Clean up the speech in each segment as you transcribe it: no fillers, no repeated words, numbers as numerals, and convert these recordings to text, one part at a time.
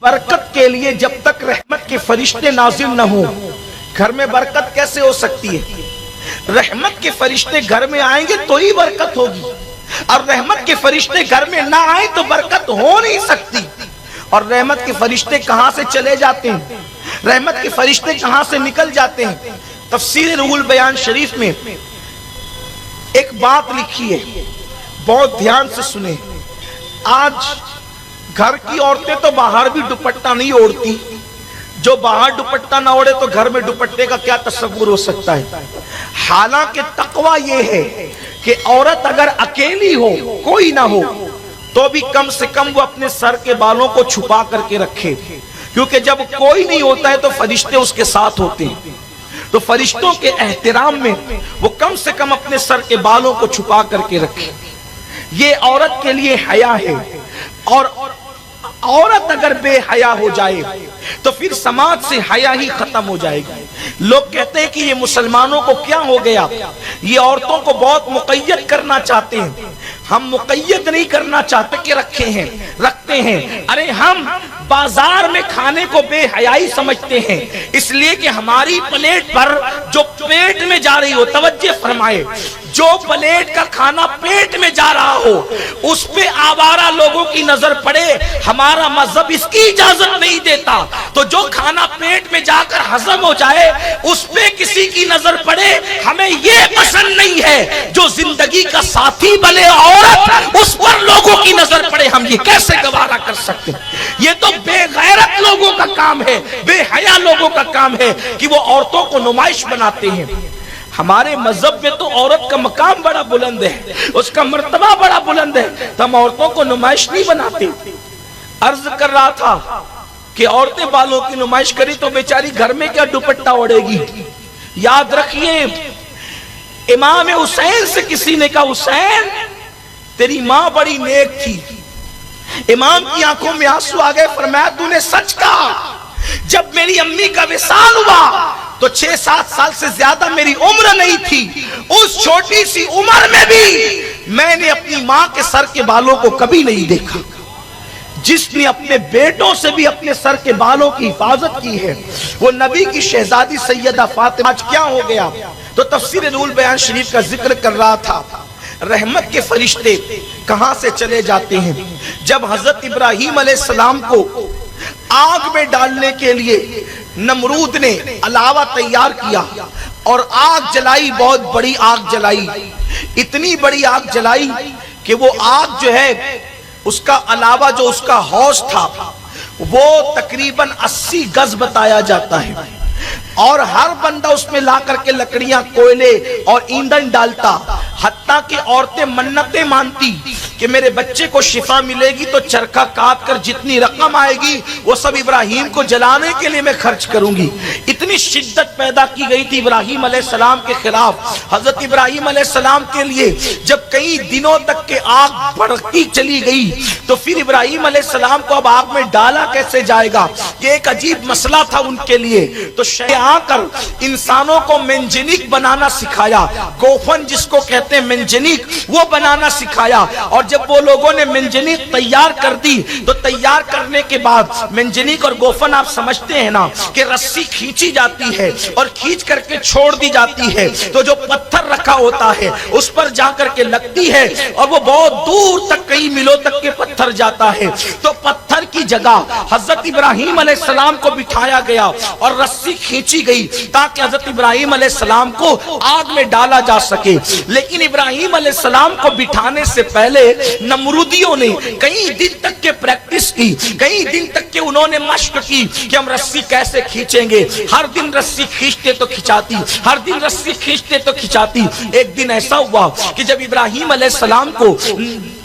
برکت کے لیے جب تک رحمت کے فرشتے نازل نہ ہوں گھر میں برکت کیسے ہو سکتی ہے؟ رحمت کے فرشتے گھر میں آئیں گے تو ہی برکت ہوگی، اور رحمت کے فرشتے گھر میں نہ آئیں تو برکت ہو نہیں سکتی۔ اور رحمت کے فرشتے کہاں سے چلے جاتے ہیں؟ رحمت کے فرشتے کہاں سے نکل جاتے ہیں؟ تفسیر روح البیان شریف میں ایک بات لکھی ہے، بہت دھیان سے سنیں۔ آج گھر کی عورتیں تو باہر بھی دوپٹہ نہیں اوڑھتی، جو باہر دوپٹہ نہ اوڑھے تو گھر میں دوپٹے کا کیا تصور ہو سکتا ہے؟ حالانکہ تقویٰ یہ ہے کہ عورت اگر اکیلی ہو، کوئی نہ ہو، تو بھی کم سے کم وہ اپنے سر کے بالوں کو چھپا کر کے رکھے، کیونکہ جب کوئی نہیں ہوتا ہے تو فرشتے اس کے ساتھ ہوتے ہیں، تو فرشتوں کے احترام میں وہ کم سے کم اپنے سر کے بالوں کو چھپا کر کے رکھے۔ یہ عورت کے لیے حیا ہے، اور عورت اگر بے حیا ہو جائے تو پھر سماج سے حیا ہی ختم ہو جائے گی۔ لوگ کہتے ہیں کہ یہ مسلمانوں کو کیا ہو گیا، یہ عورتوں کو بہت مقید کرنا چاہتے ہیں۔ ہم مقید نہیں کرنا چاہتے کہ رکھتے ہیں، ارے ہم بازار میں کھانے کو بے حیائی سمجھتے ہیں، اس لیے کہ ہماری پلیٹ پر جو پیٹ میں جا رہی ہو، توجہ فرمائے، جو پلیٹ کا کھانا پیٹ میں جا رہا ہو اس پہ آوارہ لوگوں کی نظر پڑے، ہمارا مذہب اس کی اجازت نہیں دیتا۔ تو جو کھانا پیٹ میں جا کر ہضم ہو جائے اس پہ کسی کی نظر پڑے، ہمیں یہ پسند نہیں ہے۔ جو زندگی کا ساتھی بنے عورت، اس پر لوگوں کی نظر پڑے، ہم یہ کیسے گوارا کر سکتے ہیں؟ یہ تو بے غیرت لوگوں کا کام ہے، بے حیا لوگوں کا کام ہے کہ وہ عورتوں کو نمائش بناتے ہیں۔ ہمارے مذہب میں تو عورت کا مقام بڑا بلند ہے، اس کا مرتبہ بڑا بلند ہے، تو ہم عورتوں کو نمائش نہیں بناتے۔ عرض کر رہا تھا کہ عورتیں بالوں کی نمائش کری تو بیچاری گھر میں کیا دوپٹہ اوڑھے گی؟ یاد رکھیے، امام حسین سے کسی نے کہا، حسین تیری ماں بڑی نیک تھی۔ امام کی آنکھوں میں آنسو آ گئے، فرمایا تو نے سچ کہا، جب میری امی کا وصال ہوا تو 6-7 سال سے زیادہ میری عمر نہیں تھی، اس چھوٹی سی عمر میں بھی میں نے اپنی ماں کے سر کے بالوں کو کبھی نہیں دیکھا۔ جس نے اپنے بیٹوں سے بھی اپنے سر کے بالوں کی حفاظت کی ہے وہ نبی کی شہزادی سیدہ فاطمہ۔ آج کیا ہو گیا؟ تو تفسیر روح البیان شریف کا ذکر کر رہا تھا، رحمت کے فرشتے کہاں سے چلے جاتے ہیں؟ جب حضرت ابراہیم علیہ السلام کو آگ میں ڈالنے کے لیے نمرود نے علاوہ تیار کیا اور آگ جلائی، بہت بڑی آگ جلائی، اتنی بڑی آگ جلائی کہ وہ آگ جو ہے اس کا علاوہ جو اس کا حوض تھا وہ تقریباً 80 گز بتایا جاتا ہے، اور ہر بندہ اس میں لا کر کے لکڑیاں، کوئلے اور ایندھن ڈالتا، حتیٰ کہ عورتیں منتیں مانتی کہ میرے بچے کو شفا ملے گی تو چرخہ کاٹ کر جتنی رقم آئے گی وہ سب ابراہیم کو جلانے کے لیے میں خرچ کروں گی۔ اتنی شدت پیدا کی گئی تھی ابراہیم علیہ السلام کے خلاف۔ حضرت ابراہیم علیہ السلام کے لیے جب کئی دنوں تک کے آگ بڑھتی چلی گئی تو پھر ابراہیم علیہ السلام کو اب آگ میں ڈالا کیسے جائے گا، یہ ایک عجیب مسئلہ تھا ان کے لیے۔ تو شیطان آ کر انسانوں کو منجنیق بنانا سکھایا، گوفن جس کو کہتے ہیں منجنیق، وہ بنانا سکھایا۔ اور جب وہ لوگوں نے منجنیق تیار کر دی تو تیار کرنے کے بعد منجنیق اور گوفن آپ سمجھتے ہیں نا کہ رسی کھینچی جاتی ہے اور کھینچ کر کے چھوڑ دی جاتی ہے، تو جو پتھر رکھا ہوتا ہے اس پر جا کر کے لگتی ہے اور وہ بہت دور تک، کئی میلوں تک کے پتھر جاتا ہے۔ تو پتھر کی جگہ حضرت ابراہیم علیہ السلام کو بٹھایا گیا اور رسی کھینچی گئی تاکہ حضرت ابراہیم علیہ السلام کو آگ میں ڈالا جا سکے۔ لیکن ابراہیم علیہ السلام کو بٹھانے سے پہلے نمرودیوں نے کئی دن تک کے پریکٹس کی، کئی دن تک کے انہوں نے مشق کی کہ ہم رسی کیسے کھینچیں گے۔ ہر دن رسی کھینچتے تو کھچاتی، ہر دن رسی کھینچتے تو کھچاتی۔ ایک دن ایسا ہوا کہ جب ابراہیم علیہ السلام کو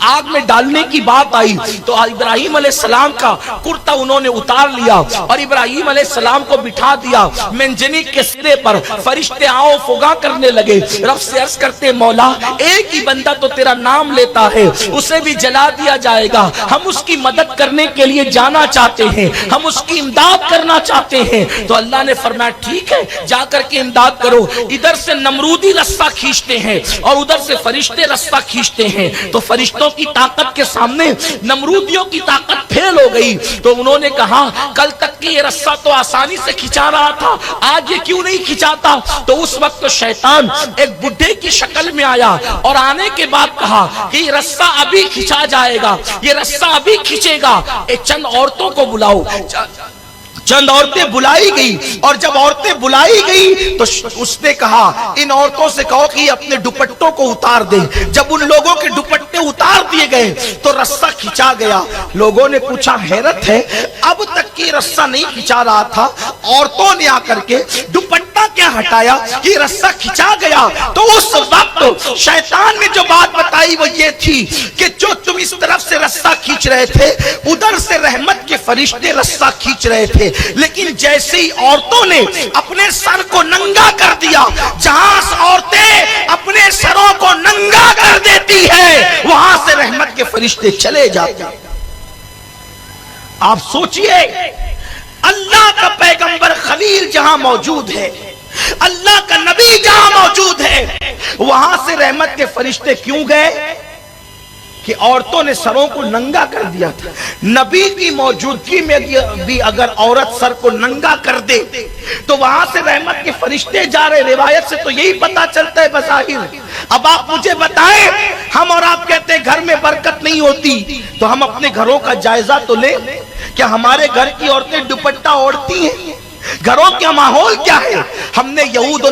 آگ میں ڈالنے کی بات آئی تو ابراہیم علیہ السلام کا کرتا انہوں نے اتار لیا اور ابراہیم علیہ السلام کو بٹھا دیا منجنیق کے سرے پر۔ فرشتے آؤ فغاں کرنے لگے، رب سے عرض کرتے مولا مولا ایک ہی بندہ تو تیرا نام لیتا ہے، اسے بھی جلا دیا جائے گا، ہم اس کی مدد کرنے کے لیے جانا چاہتے ہیں، ہم اس کی امداد کرنا چاہتے ہیں۔ تو اللہ نے فرمایا ٹھیک ہے جا کر کے امداد کرو۔ ادھر سے نمرودی رسہ کھینچتے ہیں اور ادھر سے فرشتے رسہ کھینچتے ہیں، تو فرشتوں کی طاقت کے سامنے نمرودیوں کی طاقت پھیل ہو گئی۔ تو انہوں نے کہا کل تک کہ یہ رسہ تو آسانی سے کھینچا رہا تھا، آج یہ کیوں نہیں کھینچاتا؟ تو اس وقت تو شیطان ایک بڈھے کی شکل میں آیا اور آنے کے بعد کہا کہ یہ رسہ ابھی کھینچا جائے گا، یہ رسہ ابھی کھینچے گا، چند عورتوں کو بلاؤ۔ چند عورتیں بلائی گئی، اور جب عورتیں بلائی گئی تو اس نے کہا ان عورتوں سے کہو کہ اپنے دوپٹوں کو اتار دیں۔ جب ان لوگوں کے دوپٹے اتار دیے گئے تو رسہ کھینچا گیا۔ لوگوں نے پوچھا حیرت ہے اب تک یہ رسہ نہیں کھینچا رہا تھا، عورتوں نے آ کر کے دوپٹہ کیا ہٹایا کہ رسہ کھینچا گیا۔ تو اس وقت شیطان نے جو بات بتائی وہ یہ تھی کہ جو تم اس طرف سے رسہ کھینچ رہے تھے ادھر سے رحمت کے فرشتے رسہ کھینچ رہے تھے، لیکن جیسے ہی عورتوں نے اپنے سر کو ننگا کر دیا، جہاں عورتیں اپنے سروں کو ننگا کر دیتی ہے وہاں سے رحمت کے فرشتے چلے جاتے ہیں۔ آپ سوچئے اللہ کا پیغمبر خلیل جہاں موجود ہے، اللہ کا نبی جہاں موجود ہے، وہاں سے رحمت کے فرشتے کیوں گئے؟ کہ عورتوں نے سروں کو ننگا کر دیا تھا۔ نبی کی موجودگی میں بھی اگر عورت سر کو ننگا کر دے تو وہاں سے رحمت کے فرشتے جا رہے۔ روایت سے تو یہی پتا چلتا ہے بظاہر۔ اب آپ مجھے بتائیں، ہم اور آپ کہتے ہیں گھر میں برکت نہیں ہوتی، تو ہم اپنے گھروں کا جائزہ تو لیں۔ کیا ہمارے گھر کی عورتیں دوپٹہ اوڑھتی ہیں؟ گھروں کا ماحول کیا ہے؟ ہم نے یہود